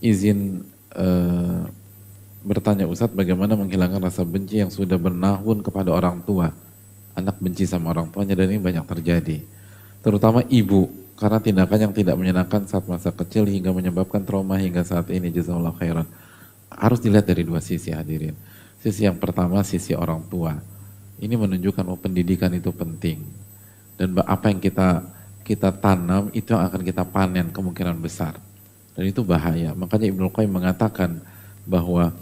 izin bertanya Ustadz, bagaimana menghilangkan rasa benci yang sudah bernahun kepada orang tua? Anak benci sama orang tuanya dan ini banyak terjadi. Terutama ibu, karena tindakan yang tidak menyenangkan saat masa kecil hingga menyebabkan trauma hingga saat ini. Jazakallahu khairan. Harus dilihat dari dua sisi, hadirin. Sisi yang pertama, sisi orang tua. Ini menunjukkan bahwa pendidikan itu penting. Dan apa yang kita tanam, itu yang akan kita panen kemungkinan besar. Dan itu bahaya. Makanya Ibnu Qayyim mengatakan bahwa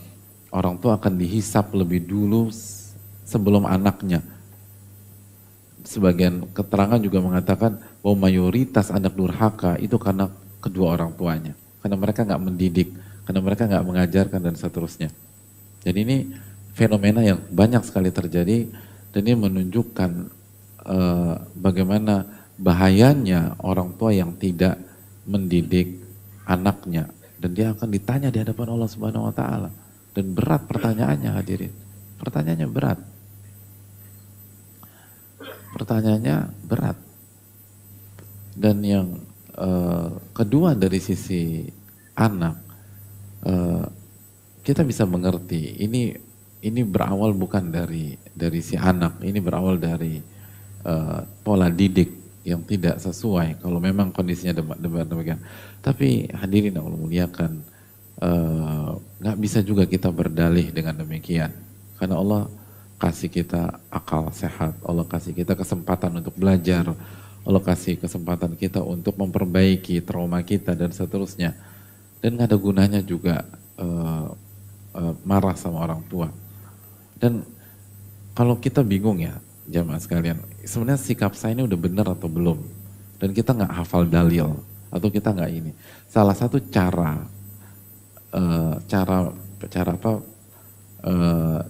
orang tua akan dihisap lebih dulu sebelum anaknya. Sebagian keterangan juga mengatakan bahwa mayoritas anak durhaka itu karena kedua orang tuanya. Karena mereka nggak mendidik, karena mereka nggak mengajarkan dan seterusnya. Jadi ini fenomena yang banyak sekali terjadi dan ini menunjukkan bagaimana bahayanya orang tua yang tidak mendidik anaknya dan dia akan ditanya di hadapan Allah Subhanahu wa taala. Dan berat pertanyaannya, hadirin. Pertanyaannya berat. Pertanyaannya berat. Dan yang kedua dari sisi anak, kita bisa mengerti ini berawal bukan dari si anak, ini berawal dari pola didik yang tidak sesuai kalau memang kondisinya demikian. Tapi hadirin yang Allah muliakan, nggak bisa juga kita berdalih dengan demikian, karena Allah kasih kita akal sehat, Allah kasih kita kesempatan untuk belajar, Allah kasih kesempatan kita untuk memperbaiki trauma kita dan seterusnya. Dan nggak ada gunanya juga marah sama orang tua. Dan kalau kita bingung ya, jamaah sekalian, sebenarnya sikap saya ini udah benar atau belum? Dan kita nggak hafal dalil, atau kita nggak ini. Salah satu cara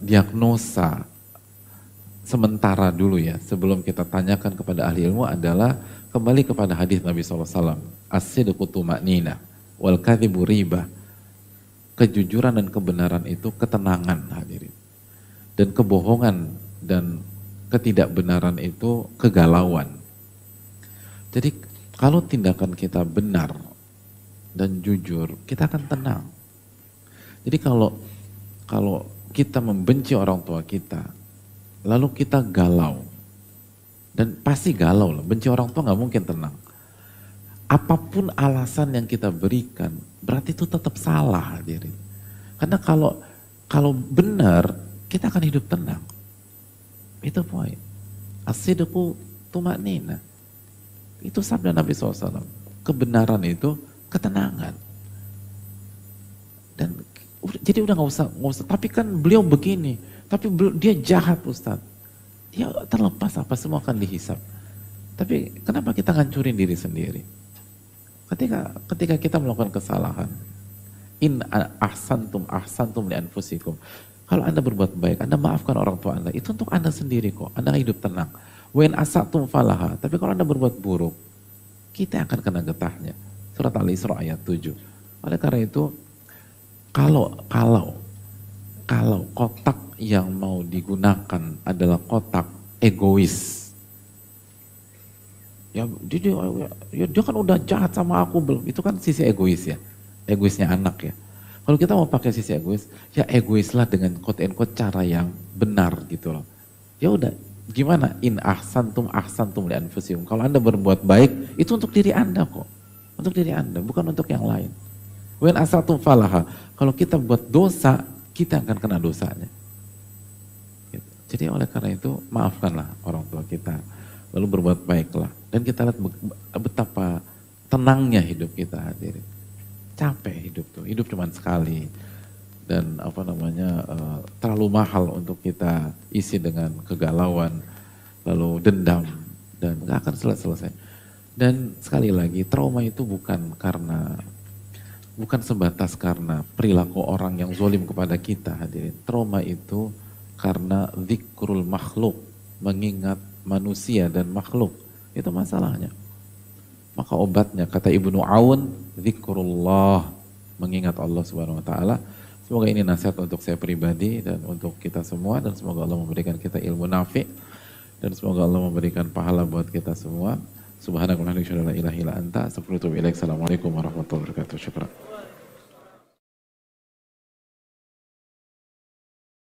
diagnosa sementara dulu ya, sebelum kita tanyakan kepada ahli ilmu adalah kembali kepada hadis Nabi SAW. As-sidqu tuma'nina wal kadhibu ribah. Kejujuran dan kebenaran itu ketenangan, hadirin. Dan kebohongan dan ketidakbenaran itu kegalauan. Jadi kalau tindakan kita benar dan jujur, kita akan tenang. Jadi kalau kita membenci orang tua kita, lalu kita galau, dan pasti galau lah, benci orang tua nggak mungkin tenang. Apapun alasan yang kita berikan, berarti itu tetap salah, hadirin. Karena kalau benar, kita akan hidup tenang. Itu poin. As-sidqu tuma'nina. Itu sabda Nabi SAW. Kebenaran itu ketenangan. Dan jadi udah nggak usah. Tapi kan beliau begini. Tapi dia jahat, Ustadz. Ya terlepas apa, semua akan dihisap. Tapi kenapa kita ngancurin diri sendiri? Ketika kita melakukan kesalahan, in ahsantum li anfusikum. Kalau Anda berbuat baik, Anda maafkan orang tua Anda, itu untuk Anda sendiri kok. Anda hidup tenang. Wa in asatum falaha. Tapi kalau Anda berbuat buruk, kita akan kena getahnya. Surat Al-Isra ayat 7. Oleh karena itu, kalau kotak yang mau digunakan adalah kotak egois, ya dia kan udah jahat sama aku belum, itu kan sisi egois ya, egoisnya anak ya. Kalau kita mau pakai sisi egois, ya egoislah dengan quote and quote cara yang benar gitu loh. Ya udah, gimana? In ahsantum li anfusikum. Kalau Anda berbuat baik, itu untuk diri Anda kok. Untuk diri Anda, bukan untuk yang lain. When asatum falaha. Kalau kita buat dosa, kita akan kena dosanya. Gitu. Jadi oleh karena itu, maafkanlah orang tua kita. Lalu berbuat baiklah. Dan kita lihat betapa tenangnya hidup kita, hadirin. Capek hidup tuh, hidup cuma sekali. Dan terlalu mahal untuk kita isi dengan kegalauan, lalu dendam, dan gak akan selesai. Dan sekali lagi, trauma itu bukan sebatas karena perilaku orang yang zalim kepada kita, hadirin. Trauma itu karena zikrul makhluk, mengingat manusia dan makhluk. Itu masalahnya. Maka obatnya, kata Ibnu Aun, zikrullah, mengingat Allah Subhanahu wa taala. Semoga ini nasihat untuk saya pribadi dan untuk kita semua, dan semoga Allah memberikan kita ilmu nafi, dan semoga Allah memberikan pahala buat kita semua. Subhanakallahumma wa bihamdika, asyhadu an la ilaha illa anta, astaghfiruka wa atubu ilaik. Assalamualaikum warahmatullahi wabarakatuh. Syukran.